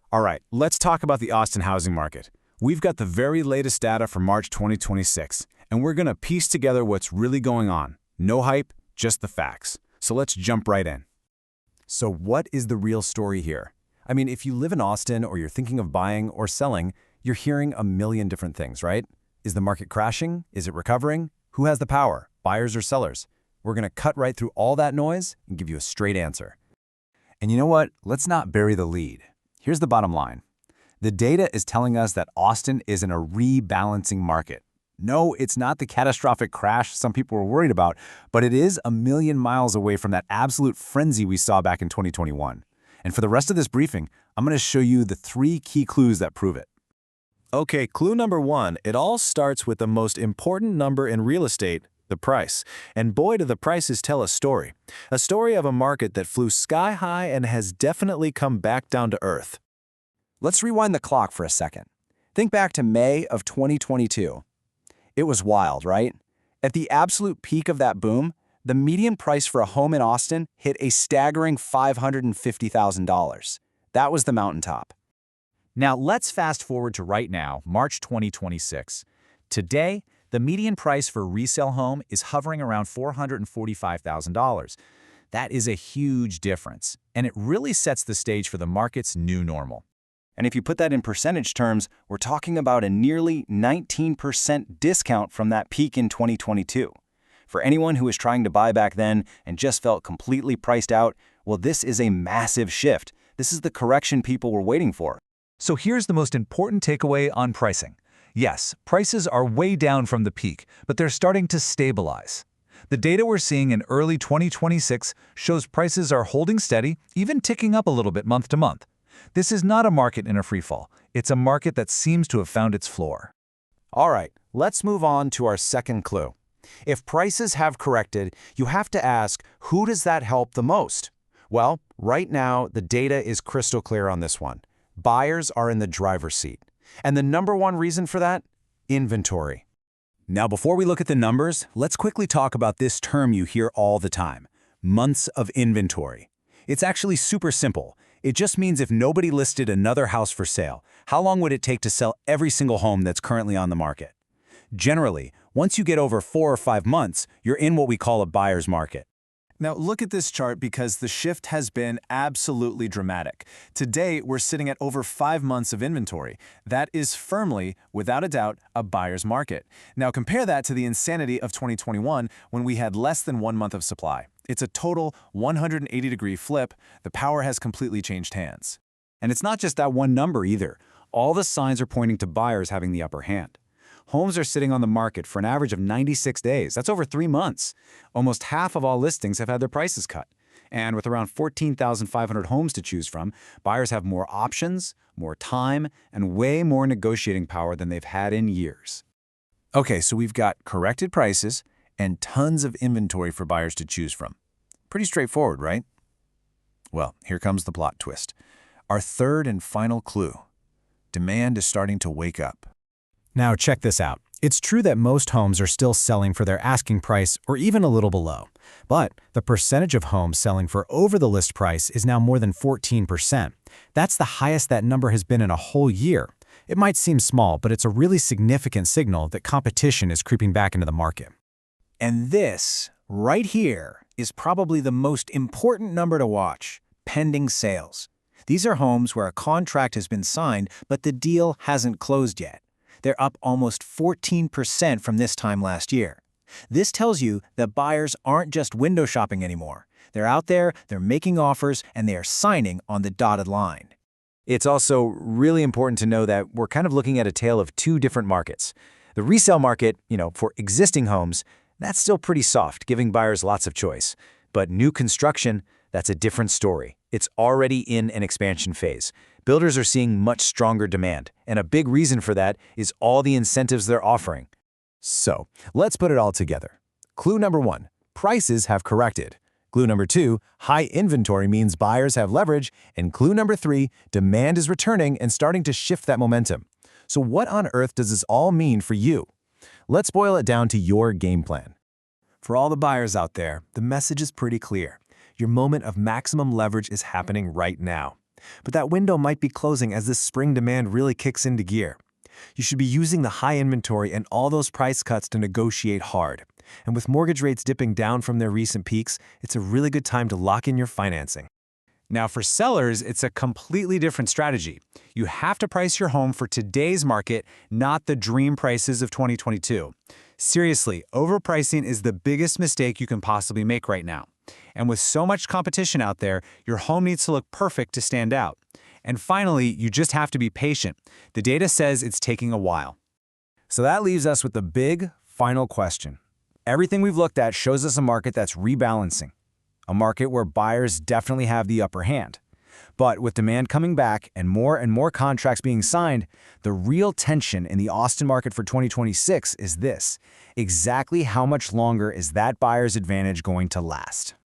All right, let's talk about the Austin housing market. We've got the very latest data for March 2026, and we're going to piece together what's really going on. No hype, just the facts. So let's jump right in. So what is the real story here? I mean, if you live in Austin or you're thinking of buying or selling, you're hearing a million different things, right? Is the market crashing? Is it recovering? Who has the power, buyers or sellers? We're going to cut right through all that noise and give you a straight answer. And you know what? Let's not bury the lead. Here's the bottom line. The data is telling us that Austin is in a rebalancing market. No, it's not the catastrophic crash some people were worried about, but it is a million miles away from that absolute frenzy we saw back in 2021. And for the rest of this briefing, I'm going to show you the 3 key clues that prove it. Okay, clue number 1, it all starts with the most important number in real estate, the price. And boy, do the prices tell a story. A story of a market that flew sky high and has definitely come back down to earth. Let's rewind the clock for a second. Think back to May of 2022. It was wild, right? At the absolute peak of that boom, the median price for a home in Austin hit a staggering $550,000. That was the mountaintop. Now let's fast forward to right now, March 2026. Today, the median price for a resale home is hovering around $445,000. That is a huge difference, and it really sets the stage for the market's new normal. And if you put that in percentage terms, we're talking about a nearly 19% discount from that peak in 2022. For anyone who was trying to buy back then and just felt completely priced out, well, this is a massive shift. This is the correction people were waiting for. So here's the most important takeaway on pricing. Yes, prices are way down from the peak, but they're starting to stabilize. The data we're seeing in early 2026 shows prices are holding steady, even ticking up a little bit month to month. This is not a market in a freefall. It's a market that seems to have found its floor. All right, let's move on to our second clue. If prices have corrected, you have to ask, who does that help the most? Well, right now, the data is crystal clear on this one. Buyers are in the driver's seat. And the number one reason for that? Inventory. Now, before we look at the numbers, let's quickly talk about this term you hear all the time, months of inventory. It's actually super simple. It just means if nobody listed another house for sale, how long would it take to sell every single home that's currently on the market? Generally, once you get over 4 or 5 months, you're in what we call a buyer's market. Now look at this chart because the shift has been absolutely dramatic. Today, we're sitting at over 5 months of inventory. That is firmly, without a doubt, a buyer's market. Now compare that to the insanity of 2021 when we had less than 1 month of supply. It's a total 180-degree flip. The power has completely changed hands. And it's not just that one number either. All the signs are pointing to buyers having the upper hand. Homes are sitting on the market for an average of 96 days. That's over 3 months. Almost half of all listings have had their prices cut. And with around 14,500 homes to choose from, buyers have more options, more time, and way more negotiating power than they've had in years. Okay, so we've got corrected prices and tons of inventory for buyers to choose from. Pretty straightforward, right? Well, here comes the plot twist. Our third and final clue. Demand is starting to wake up. Now check this out. It's true that most homes are still selling for their asking price or even a little below. But the percentage of homes selling for over the list price is now more than 14%. That's the highest that number has been in a whole year. It might seem small, but it's a really significant signal that competition is creeping back into the market. And this, right here, is probably the most important number to watch: pending sales. These are homes where a contract has been signed, but the deal hasn't closed yet. They're up almost 14% from this time last year. This tells you that buyers aren't just window shopping anymore. They're out there, they're making offers, and they are signing on the dotted line. It's also really important to know that we're kind of looking at a tale of 2 different markets. The resale market, for existing homes, that's still pretty soft, giving buyers lots of choice. But new construction, that's a different story. It's already in an expansion phase. Builders are seeing much stronger demand, and a big reason for that is all the incentives they're offering. So, let's put it all together. Clue number 1, prices have corrected. Clue number 2, high inventory means buyers have leverage. And clue number 3, demand is returning and starting to shift that momentum. So what on earth does this all mean for you? Let's boil it down to your game plan. For all the buyers out there, the message is pretty clear. Your moment of maximum leverage is happening right now. But that window might be closing as this spring demand really kicks into gear. You should be using the high inventory and all those price cuts to negotiate hard. And with mortgage rates dipping down from their recent peaks, it's a really good time to lock in your financing. Now, for sellers, it's a completely different strategy. You have to price your home for today's market, not the dream prices of 2022. Seriously, overpricing is the biggest mistake you can possibly make right now. And with so much competition out there, your home needs to look perfect to stand out. And finally, you just have to be patient. The data says it's taking a while. So that leaves us with the big, final question. Everything we've looked at shows us a market that's rebalancing, a market where buyers definitely have the upper hand. But with demand coming back and more contracts being signed, the real tension in the Austin market for 2026 is this: exactly how much longer is that buyer's advantage going to last?